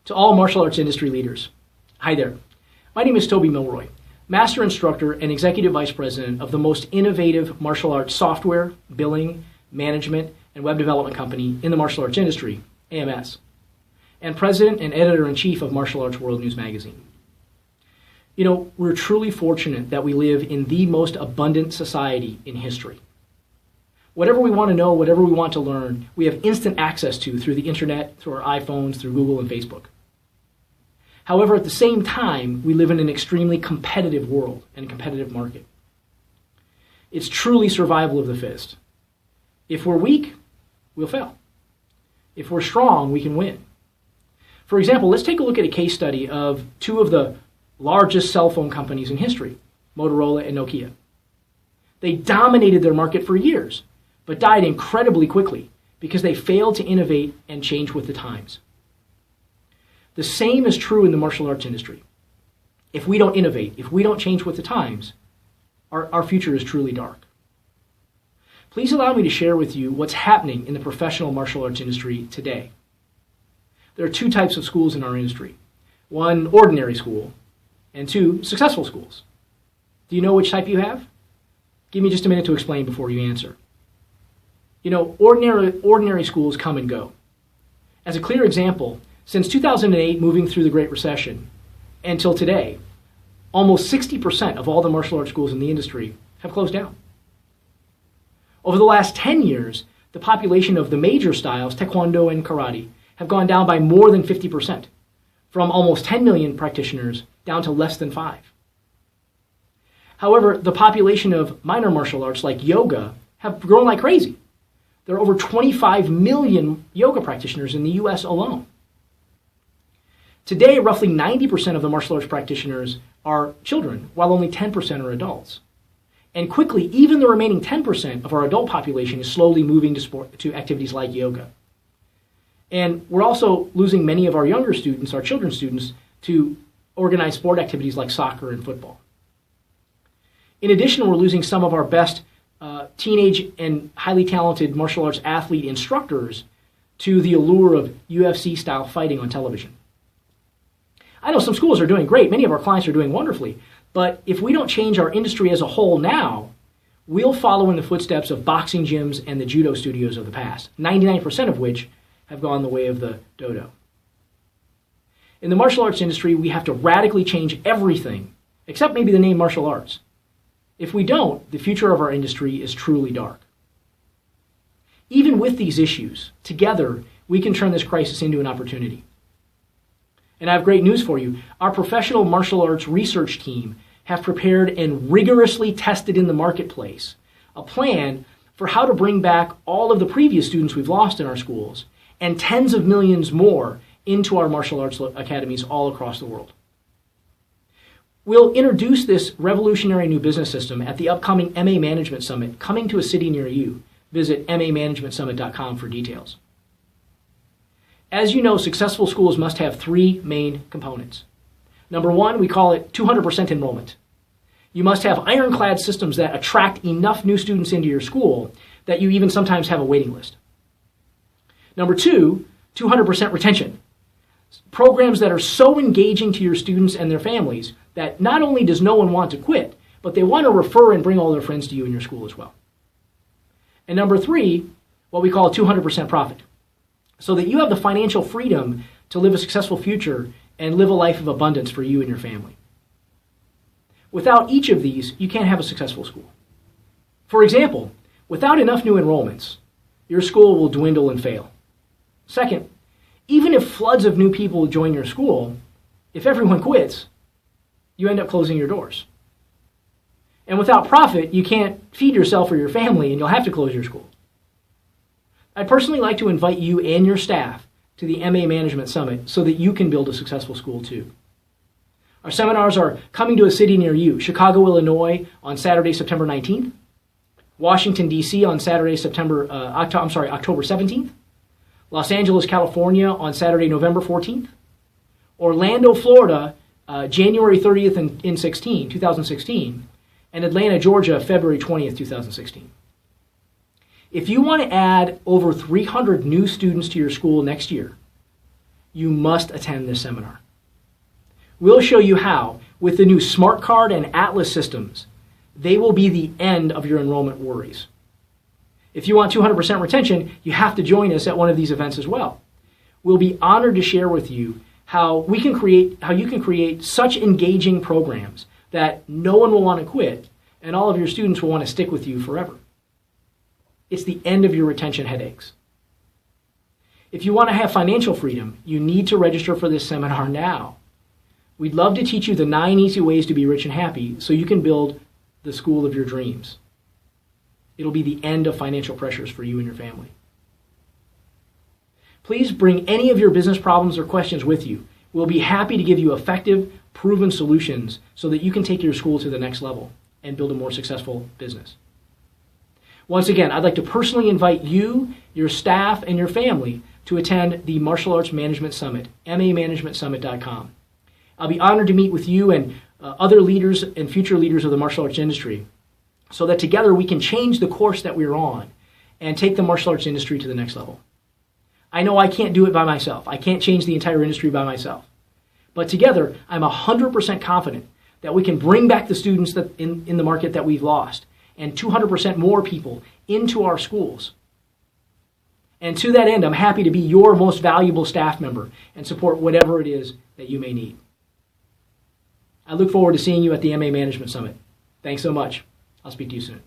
To all martial arts industry leaders, hi there. My name is Toby Milroy, Master Instructor and Executive Vice President of the most innovative martial arts software, billing, management, and web development company in the martial arts industry, AMS, and President and Editor-in-Chief of Martial Arts World News Magazine. You know, we're truly fortunate that we live in the most abundant society in history. Whatever we want to know, whatever we want to learn, we have instant access to through the internet, through our iPhones, through Google and Facebook. However, at the same time, we live in an extremely competitive world and competitive market. It's truly survival of the fittest. If we're weak, we'll fail. If we're strong, we can win. For example, let's take a look at a case study of two of the largest cell phone companies in history, Motorola and Nokia. They dominated their market for years, but died incredibly quickly because they failed to innovate and change with the times. The same is true in the martial arts industry. If we don't innovate, if we don't change with the times, our future is truly dark. Please allow me to share with you what's happening in the professional martial arts industry today. There are two types of schools in our industry. One, ordinary school, and two, successful schools. Do you know which type you have? Give me just a minute to explain before you answer. You know, ordinary schools come and go. As a clear example, since 2008, moving through the Great Recession, until today, almost 60% of all the martial arts schools in the industry have closed down. Over the last 10 years, the population of the major styles, Taekwondo and Karate, have gone down by more than 50%, from almost 10 million practitioners down to less than 5. However, the population of minor martial arts like yoga have grown like crazy. There are over 25 million yoga practitioners in the US alone. Today, roughly 90% of the martial arts practitioners are children, while only 10% are adults. And quickly, even the remaining 10% of our adult population is slowly moving to activities like yoga. And we're also losing many of our younger students, our children's students, to organized sport activities like soccer and football. In addition, we're losing some of our best teenage and highly talented martial arts athlete instructors to the allure of UFC-style fighting on television. I know some schools are doing great. Many of our clients are doing wonderfully. But if we don't change our industry as a whole now, we'll follow in the footsteps of boxing gyms and the judo studios of the past, 99% of which have gone the way of the dodo. In the martial arts industry, we have to radically change everything, except maybe the name martial arts. If we don't, the future of our industry is truly dark. Even with these issues, together, we can turn this crisis into an opportunity. And I have great news for you. Our professional martial arts research team have prepared and rigorously tested in the marketplace a plan for how to bring back all of the previous students we've lost in our schools and tens of millions more into our martial arts academies all across the world. We'll introduce this revolutionary new business system at the upcoming MA Management Summit coming to a city near you. Visit mamanagementsummit.com for details. As you know, successful schools must have three main components. Number one, we call it 200% enrollment. You must have ironclad systems that attract enough new students into your school that you even sometimes have a waiting list. Number two, 200% retention. Programs that are so engaging to your students and their families that not only does no one want to quit, but they want to refer and bring all their friends to you in your school as well. And number three, what we call 200% profit, so that you have the financial freedom to live a successful future and live a life of abundance for you and your family. Without each of these, you can't have a successful school. For example, without enough new enrollments, your school will dwindle and fail. Second, even if floods of new people join your school, if everyone quits, you end up closing your doors. And without profit, you can't feed yourself or your family, and you'll have to close your school. I'd personally like to invite you and your staff to the MA Management Summit so that you can build a successful school too. Our seminars are coming to a city near you: Chicago, Illinois on Saturday, September 19th, Washington, D.C. on Saturday, October 17th, Los Angeles, California on Saturday, November 14th, Orlando, Florida, January 30th in 2016, and Atlanta, Georgia, February 20th, 2016. If you want to add over 300 new students to your school next year, you must attend this seminar. We'll show you how, with the new Smart Card and Atlas systems, they will be the end of your enrollment worries. If you want 200% retention, you have to join us at one of these events as well. We'll be honored to share with you how you can create such engaging programs that no one will want to quit and all of your students will want to stick with you forever. It's the end of your retention headaches. If you want to have financial freedom, you need to register for this seminar now. We'd love to teach you the 9 easy ways to be rich and happy so you can build the school of your dreams. It'll be the end of financial pressures for you and your family. Please bring any of your business problems or questions with you. We'll be happy to give you effective, proven solutions so that you can take your school to the next level and build a more successful business. Once again, I'd like to personally invite you, your staff, and your family to attend the Martial Arts Management Summit, mamanagementsummit.com. I'll be honored to meet with you and other leaders and future leaders of the martial arts industry so that together we can change the course that we're on and take the martial arts industry to the next level. I know I can't do it by myself. I can't change the entire industry by myself. But together, I'm 100% confident that we can bring back the students that in the market that we've lost and 200% more people into our schools. And to that end, I'm happy to be your most valuable staff member and support whatever it is that you may need. I look forward to seeing you at the MA Management Summit. Thanks so much. I'll speak to you soon.